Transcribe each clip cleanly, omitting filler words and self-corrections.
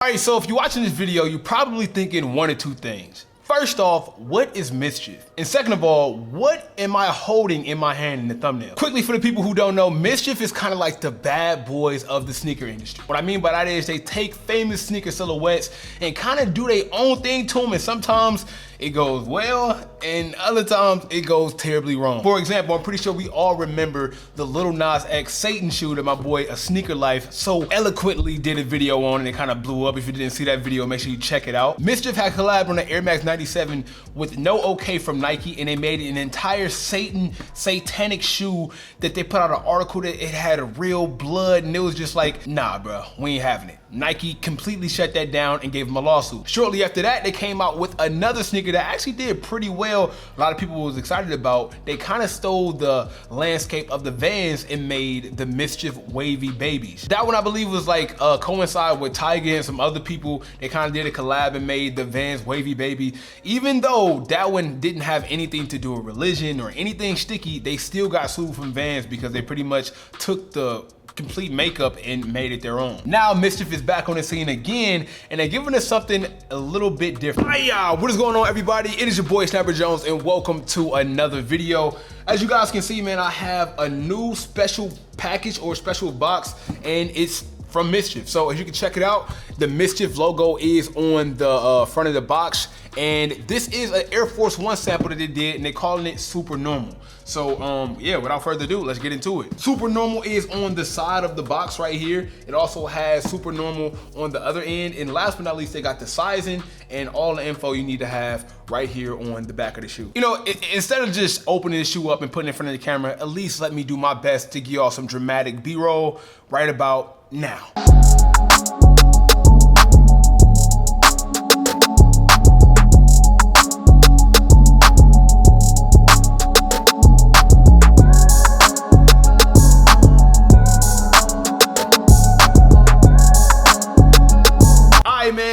Alright, so if you're watching this video, you're probably thinking one or two things. First off, what is Mschf? And second of all, what am I holding in my hand in the thumbnail? Quickly, for the people who don't know, Mschf is kind of like the bad boys of the sneaker industry. What I mean by that is they take famous sneaker silhouettes and kind of do their own thing to them, and sometimes it goes well, and other times it goes terribly wrong. For example, I'm pretty sure we all remember the Lil Nas X Satan shoe that my boy A Sneaker Life so eloquently did a video on, and it kind of blew up. If you didn't see that video, make sure you check it out. Mschf had collabed on the Air Max 97 with no okay from Nike, and they made an entire satanic shoe that they put out an article that it had a real blood, and it was just like, nah, bro, we ain't having it. Nike completely shut that down and gave them a lawsuit. Shortly after that, they came out with another sneaker that actually did pretty well. A lot of people was excited about. They kind of stole the landscape of the Vans and made the Mschf Wavy Babies. That one I believe was like coincide with Tiger and some other people. They kind of did a collab and made the Vans Wavy Baby. Even though that one didn't have anything to do with religion or anything sticky, they still got sued from Vans because they pretty much took the complete makeup and made it their own. Now Mschf is back on the scene again, and they're giving us something a little bit different. Hiya, what is going on, everybody? It is your boy Snapper Jones, and welcome to another video. As you guys can see, man, I have a new special package or special box, and it's from Mschf. So as you can check it out, the Mschf logo is on the front of the box, and this is an Air Force One sample that they did, and they're calling it Supernormal. So yeah, without further ado, let's get into it. Supernormal is on the side of the box right here. It also has Supernormal on the other end, and last but not least, they got the sizing and all the info you need to have right here on the back of the shoe. You know, instead of just opening the shoe up and putting it in front of the camera, at least let me do my best to give y'all some dramatic B-roll right about now.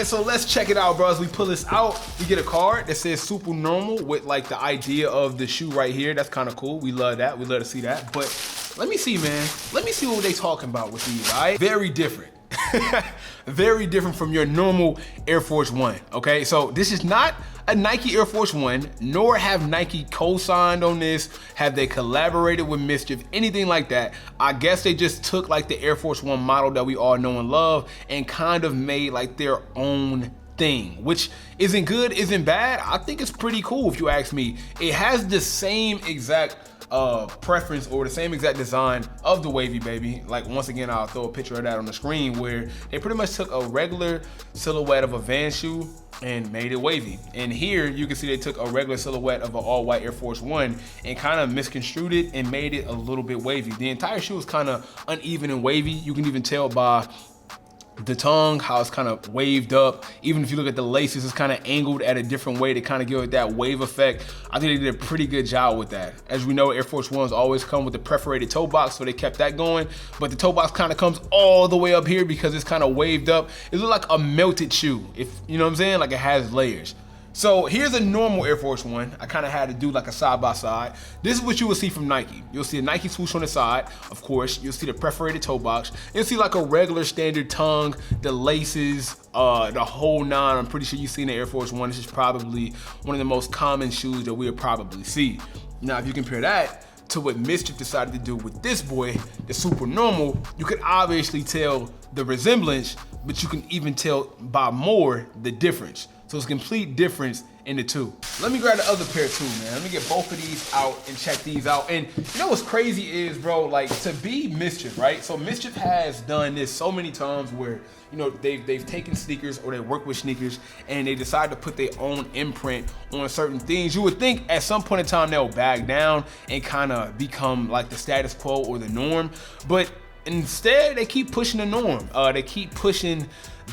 So let's check it out, bro. As we pull this out, we get a card that says Supernormal with like the idea of the shoe right here. That's kind of cool. We love that. We love to see that. But let me see, man. Let me see what they talking about with these, all right? Very different. Very different from your normal Air Force One, okay? So this is not a Nike Air Force One, nor have Nike co-signed on this, have they collaborated with Mschf, anything like that. I guess they just took like the Air Force One model that we all know and love and kind of made like their own thing, which isn't good, isn't bad. I think it's pretty cool if you ask me. It has the same exact preference or the same exact design of the Wavy Baby. Like, once again, I'll throw a picture of that on the screen, where they pretty much took a regular silhouette of a Vans shoe and made it wavy. And here you can see they took a regular silhouette of an all-white Air Force One and kind of misconstrued it and made it a little bit wavy. The entire shoe is kind of uneven and wavy. You can even tell by the tongue, how it's kind of waved up. Even if you look at the laces, it's kind of angled at a different way to kind of give it that wave effect. I think they did a pretty good job with that. As we know, Air Force Ones always come with the perforated toe box, so they kept that going. But the toe box kind of comes all the way up here because it's kind of waved up. It looks like a melted shoe, if you know what I'm saying, like it has layers. So here's a normal Air Force One. I kind of had to do like a side by side. This is what you will see from Nike. You'll see a Nike swoosh on the side, of course. You'll see the perforated toe box. You'll see like a regular standard tongue, the laces, the whole nine. I'm pretty sure you've seen the Air Force One. This is probably one of the most common shoes that we'll probably see. Now, if you compare that to what Mschf decided to do with this boy, the Supernormal, you could obviously tell the resemblance, but you can even tell by more the difference. So it's a complete difference in the two. Let me grab the other pair too, man. Let me get both of these out and check these out. And you know what's crazy is, bro, like, to be Mschf, right? So Mschf has done this so many times where, you know, they've taken sneakers or they work with sneakers and they decide to put their own imprint on certain things. You would think at some point in time they'll back down and kind of become like the status quo or the norm, but instead they keep pushing the norm. They keep pushing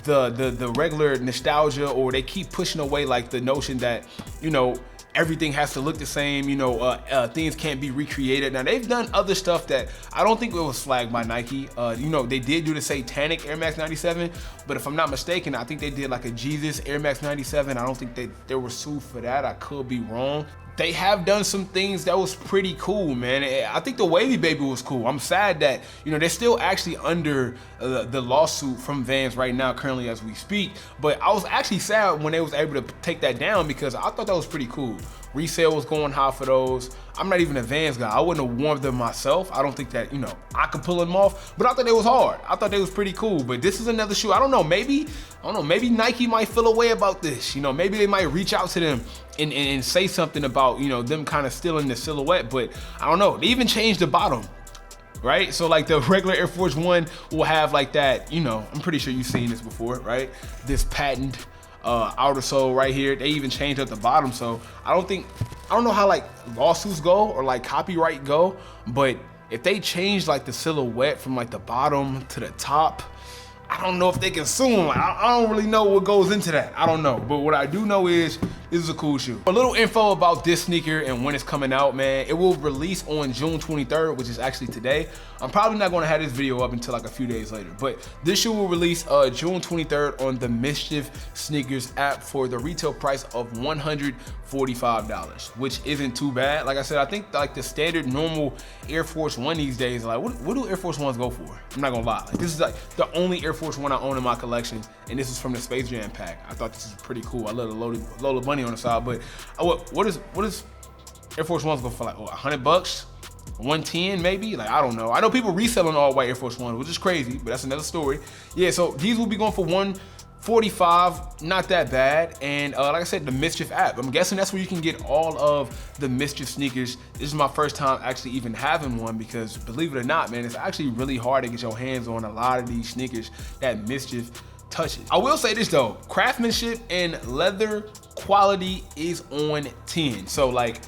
the regular nostalgia, or they keep pushing away like the notion that, you know, everything has to look the same, you know, things can't be recreated. Now, they've done other stuff that I don't think it was flagged by Nike. You know, they did do the satanic Air Max 97, but if I'm not mistaken, I think they did like a Jesus Air Max 97. I don't think they were sued for that. I could be wrong. they have done some things that was pretty cool, man. I think the Wavy Baby was cool. I'm sad that, you know, they're still actually under the lawsuit from Vans right now, currently as we speak. But I was actually sad when they was able to take that down because I thought that was pretty cool. Resale was going high for those. I'm not even a Vans guy. I wouldn't have worn them myself. I don't think that, you know, I could pull them off, but I thought they was hard. I thought they was pretty cool, but this is another shoe. I don't know, maybe Nike might feel a way about this. You know, maybe they might reach out to them and say something about, you know, them kind of stealing the silhouette, but I don't know. They even changed the bottom, right? So like the regular Air Force One will have like that, you know, I'm pretty sure you've seen this before, right? This patent outer sole right here. They even changed up the bottom. So I don't know how like lawsuits go or like copyright go, but if they change like the silhouette from like the bottom to the top, I don't know if they can sue them. I don't really know what goes into that. I don't know. But what I do know is this is a cool shoe. A little info about this sneaker and when it's coming out, man. It will release on June 23rd, which is actually today. I'm probably not gonna have this video up until like a few days later. But this shoe will release June 23rd on the Mschf sneakers app for the retail price of $145, which isn't too bad. Like I said, I think like the standard normal Air Force One these days, like what do Air Force Ones go for? I'm not gonna lie. Like, this is like the only Air Force One I own in my collection, and this is from the Space Jam pack. I thought this is pretty cool. I love the Lola Bunny on the side, but what is Air Force Ones go for, like $100, 110 maybe? Like I don't know. I know people reselling all white Air Force Ones, which is crazy, but that's another story. Yeah, so these will be going for $145, not that bad. And like I said, the Mschf app, I'm guessing that's where you can get all of the Mschf sneakers. This is my first time actually even having one because believe it or not, man, it's actually really hard to get your hands on a lot of these sneakers that Mschf touches. I will say this though, craftsmanship and leather quality is on 10. So like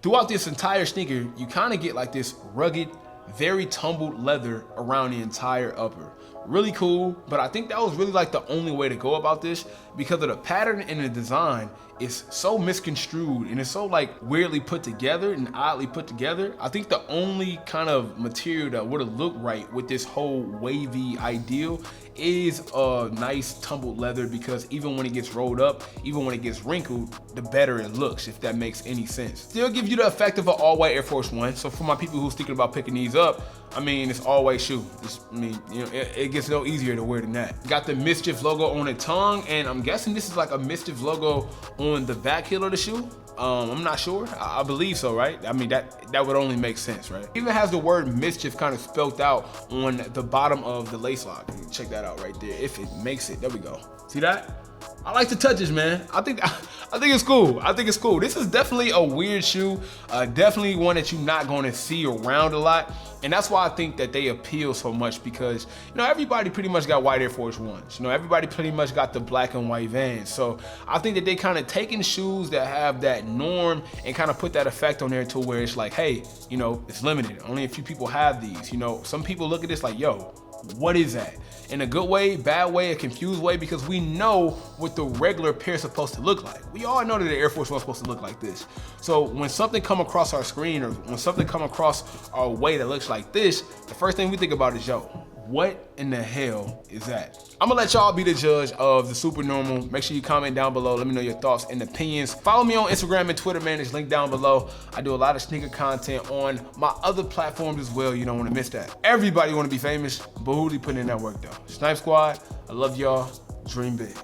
throughout this entire sneaker, you kind of get like this rugged, very tumbled leather around the entire upper. Really cool, but I think that was really like the only way to go about this because of the pattern and the design is so misconstrued and it's so like weirdly put together and oddly put together. I think the only kind of material that would have looked right with this whole wavy ideal is a nice tumbled leather, because even when it gets rolled up, even when it gets wrinkled, the better it looks, if that makes any sense. Still gives you the effect of an all-white Air Force One. So for my people who's thinking about picking these up, I mean, it's all-white shoe. I mean, you know, it gets no easier to wear than that. Got the Mschf logo on the tongue, and I'm guessing this is like a Mschf logo on the back heel of the shoe. I'm not sure. I believe so, right? I mean, that would only make sense, right? It even has the word Mschf kind of spelled out on the bottom of the lace lock. Check that out right there. If it makes it, there we go. See that? I like the touches, man. I think it's cool. I think it's cool. This is definitely a weird shoe. Definitely one that you're not going to see around a lot. And that's why I think that they appeal so much, because, you know, everybody pretty much got white Air Force Ones. You know, everybody pretty much got the black and white Vans. So I think that they kind of taking shoes that have that norm and kind of put that effect on there to where it's like, hey, you know, it's limited. Only a few people have these. You know, some people look at this like, yo, what is that? In a good way, bad way, a confused way, because we know what the regular pair is supposed to look like. We all know that the Air Force One is supposed to look like this. So when something come across our screen, or when something come across our way that looks like this, the first thing we think about is, yo, what in the hell is that? I'm gonna let y'all be the judge of the supernormal. Make sure you comment down below. Let me know your thoughts and opinions. Follow me on Instagram and Twitter, man. It's linked down below. I do a lot of sneaker content on my other platforms as well. You don't wanna miss that. Everybody wanna be famous, but who's putting in that work though? Snipe Squad, I love y'all. Dream big.